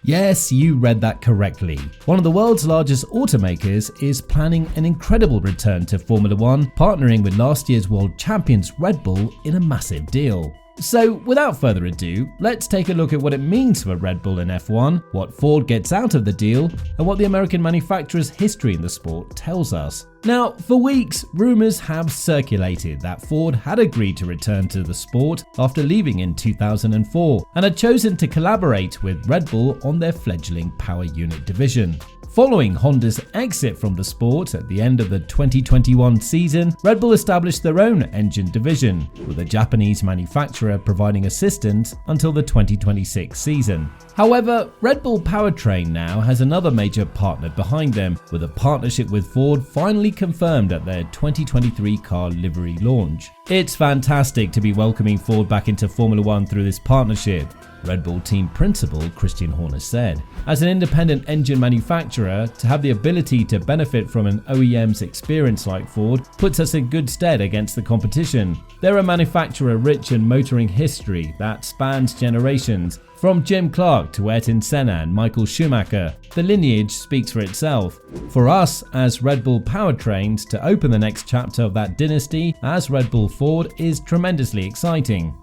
Yes, you read that correctly. One of the world's largest automakers is planning an incredible return to Formula One, partnering with last year's world champions Red Bull in a massive deal. So without further ado, let's take a look at what it means for Red Bull in F1, what Ford gets out of the deal, and what the American manufacturer's history in the sport tells us. Now, for weeks, rumours have circulated that Ford had agreed to return to the sport after leaving in 2004 and had chosen to collaborate with Red Bull on their fledgling power unit division. Following Honda's exit from the sport at the end of the 2021 season, Red Bull established their own engine division, with a Japanese manufacturer providing assistance until the 2026 season. However, Red Bull Powertrain now has another major partner behind them, with a partnership with Ford finally confirmed at their 2023 car livery launch. It's fantastic to be welcoming Ford back into Formula One through this partnership, Red Bull team principal Christian Horner said. As an independent engine manufacturer, to have the ability to benefit from an OEM's experience like Ford puts us in good stead against the competition. They're a manufacturer rich in motoring history that spans generations, from Jim Clark to Ayrton Senna and Michael Schumacher. The lineage speaks for itself. For us, as Red Bull Powertrains, to open the next chapter of that dynasty as Red Bull Ford is tremendously exciting.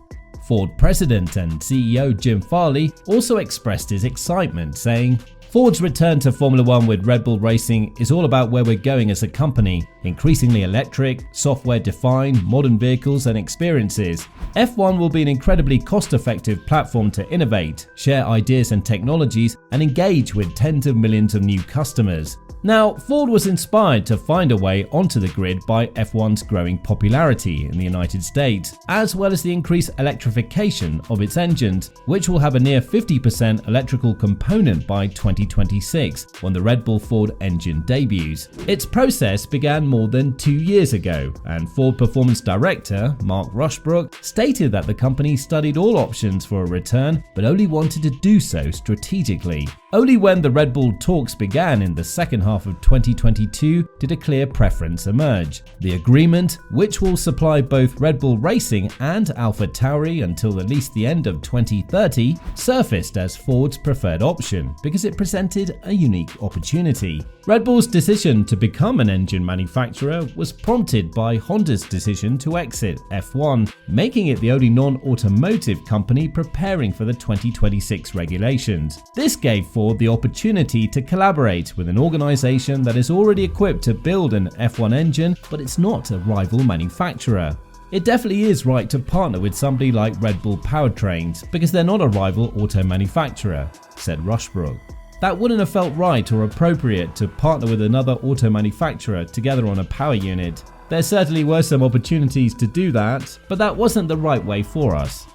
Ford President and CEO Jim Farley also expressed his excitement, saying, "Ford's return to Formula One with Red Bull Racing is all about where we're going as a company, increasingly electric, software-defined, modern vehicles and experiences. F1 will be an incredibly cost-effective platform to innovate, share ideas and technologies, and engage with tens of millions of new customers." Now, Ford was inspired to find a way onto the grid by F1's growing popularity in the United States, as well as the increased electrification of its engines, which will have a near 50% electrical component by 2026, when the Red Bull Ford engine debuts. Its process began more than 2 years ago, and Ford Performance Director Mark Rushbrook stated that the company studied all options for a return, but only wanted to do so strategically. Only when the Red Bull talks began in the second half of 2022 did a clear preference emerge. The agreement, which will supply both Red Bull Racing and AlphaTauri until at least the end of 2030, surfaced as Ford's preferred option because it presented a unique opportunity. Red Bull's decision to become an engine manufacturer was prompted by Honda's decision to exit F1, making it the only non-automotive company preparing for the 2026 regulations. This gave Ford the opportunity to collaborate with an organization that is already equipped to build an F1 engine, but it's not a rival manufacturer. It definitely is right to partner with somebody like Red Bull Powertrains because they're not a rival auto manufacturer, said Rushbrook. That wouldn't have felt right or appropriate to partner with another auto manufacturer together on a power unit. There certainly were some opportunities to do that, but that wasn't the right way for us.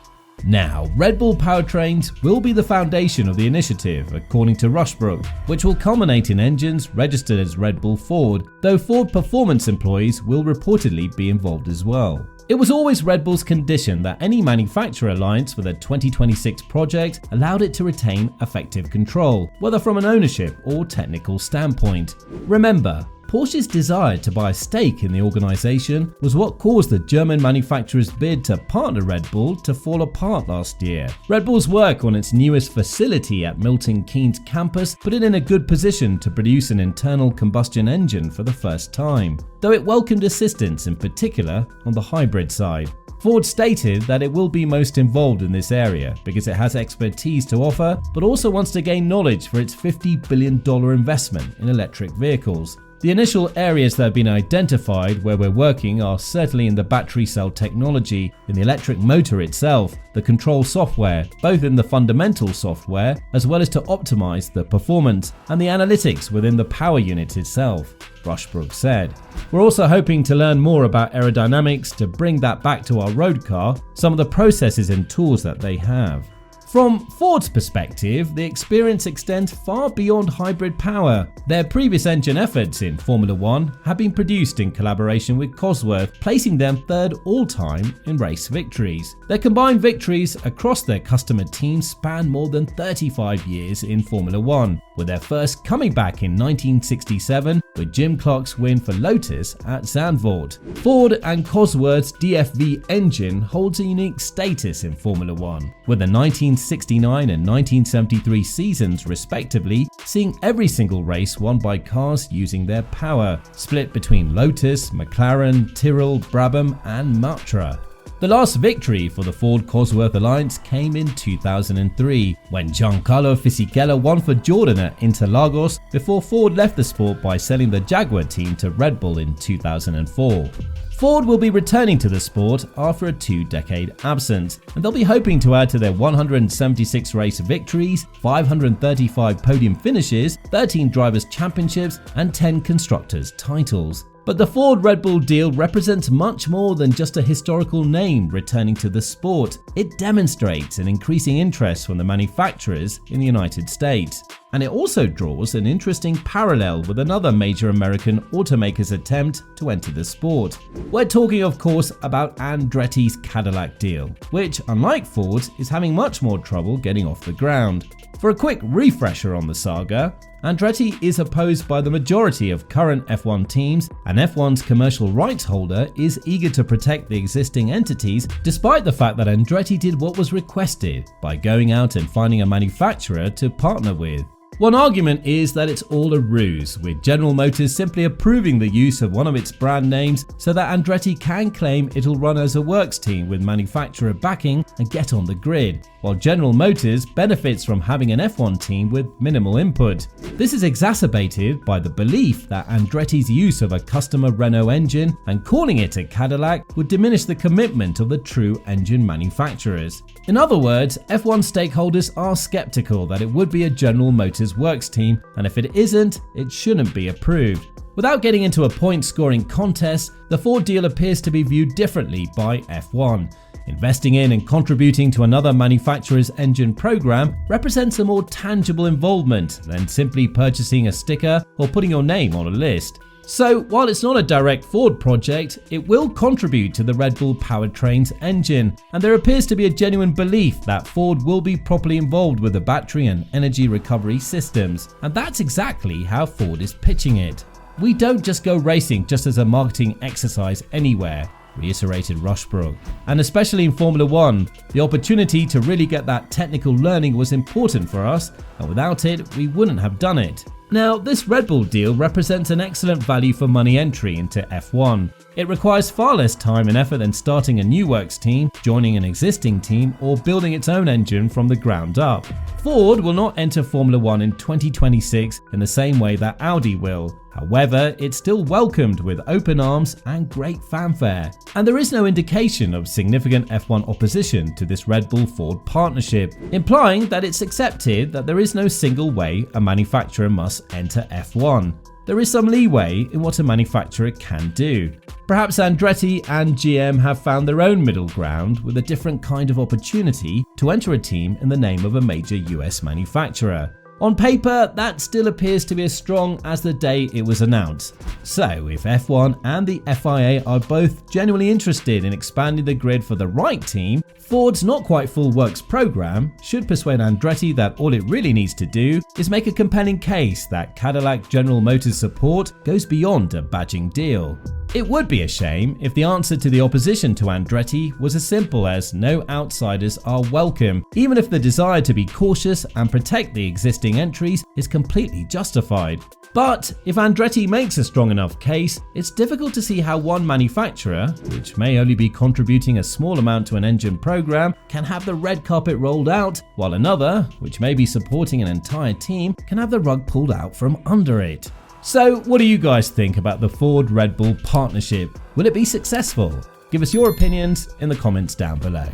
Now, Red Bull Powertrains will be the foundation of the initiative, according to Rushbrook, which will culminate in engines registered as Red Bull Ford, though Ford Performance employees will reportedly be involved as well. It was always Red Bull's condition that any manufacturer alliance with a 2026 project allowed it to retain effective control, whether from an ownership or technical standpoint. Remember, Porsche's desire to buy a stake in the organization was what caused the German manufacturer's bid to partner Red Bull to fall apart last year. Red Bull's work on its newest facility at Milton Keynes campus put it in a good position to produce an internal combustion engine for the first time, though it welcomed assistance in particular on the hybrid side. Ford stated that it will be most involved in this area because it has expertise to offer, but also wants to gain knowledge for its $50 billion investment in electric vehicles. The initial areas that have been identified where we're working are certainly in the battery cell technology, in the electric motor itself, the control software, both in the fundamental software as well as to optimize the performance, and the analytics within the power unit itself, Rushbrook said. We're also hoping to learn more about aerodynamics to bring that back to our road car, some of the processes and tools that they have. From Ford's perspective, the experience extends far beyond hybrid power. Their previous engine efforts in Formula One have been produced in collaboration with Cosworth, placing them third all-time in race victories. Their combined victories across their customer teams span more than 35 years in Formula One, with their first coming back in 1967 with Jim Clark's win for Lotus at Zandvoort. Ford and Cosworth's DFV engine holds a unique status in Formula One, with the 1969 and 1973 seasons respectively seeing every single race won by cars using their power, split between Lotus, McLaren, Tyrrell, Brabham and Matra. The last victory for the Ford-Cosworth alliance came in 2003, when Giancarlo Fisichella won for Jordan at Interlagos before Ford left the sport by selling the Jaguar team to Red Bull in 2004. Ford will be returning to the sport after a 2-decade absence, and they'll be hoping to add to their 176 race victories, 535 podium finishes, 13 drivers' championships, and 10 constructors' titles. But the Ford-Red Bull deal represents much more than just a historical name returning to the sport. It demonstrates an increasing interest from the manufacturers in the United States. And it also draws an interesting parallel with another major American automaker's attempt to enter the sport. We're talking, of course, about Andretti's Cadillac deal, which, unlike Ford's, is having much more trouble getting off the ground. For a quick refresher on the saga, Andretti is opposed by the majority of current F1 teams, and F1's commercial rights holder is eager to protect the existing entities, despite the fact that Andretti did what was requested by going out and finding a manufacturer to partner with. One argument is that it's all a ruse, with General Motors simply approving the use of one of its brand names so that Andretti can claim it'll run as a works team with manufacturer backing and get on the grid, while General Motors benefits from having an F1 team with minimal input. This is exacerbated by the belief that Andretti's use of a customer Renault engine and calling it a Cadillac would diminish the commitment of the true engine manufacturers. In other words, F1 stakeholders are skeptical that it would be a General Motors works team, and if it isn't, it shouldn't be approved. Without getting into a point-scoring contest, the Ford deal appears to be viewed differently by F1. Investing in and contributing to another manufacturer's engine program represents a more tangible involvement than simply purchasing a sticker or putting your name on a list. So, while it's not a direct Ford project, it will contribute to the Red Bull Powertrains engine, and there appears to be a genuine belief that Ford will be properly involved with the battery and energy recovery systems, and that's exactly how Ford is pitching it. "We don't just go racing just as a marketing exercise anywhere," reiterated Rushbrook. "And especially in Formula One, the opportunity to really get that technical learning was important for us, and without it, we wouldn't have done it." Now, this Red Bull deal represents an excellent value for money entry into F1. It requires far less time and effort than starting a new works team, joining an existing team, or building its own engine from the ground up. Ford will not enter Formula One in 2026 in the same way that Audi will. However, it's still welcomed with open arms and great fanfare. And there is no indication of significant F1 opposition to this Red Bull-Ford partnership, implying that it's accepted that there is no single way a manufacturer must enter F1. There is some leeway in what a manufacturer can do. Perhaps Andretti and GM have found their own middle ground with a different kind of opportunity to enter a team in the name of a major US manufacturer. On paper, that still appears to be as strong as the day it was announced. So, if F1 and the FIA are both genuinely interested in expanding the grid for the right team, Ford's not quite full works program should persuade Andretti that all it really needs to do is make a compelling case that Cadillac General Motors support goes beyond a badging deal. It would be a shame if the answer to the opposition to Andretti was as simple as no outsiders are welcome, even if the desire to be cautious and protect the existing entries is completely justified. But if Andretti makes a strong enough case, it's difficult to see how one manufacturer, which may only be contributing a small amount to an engine program, can have the red carpet rolled out, while another, which may be supporting an entire team, can have the rug pulled out from under it. So, what do you guys think about the Ford-Red Bull partnership? Will it be successful? Give us your opinions in the comments down below.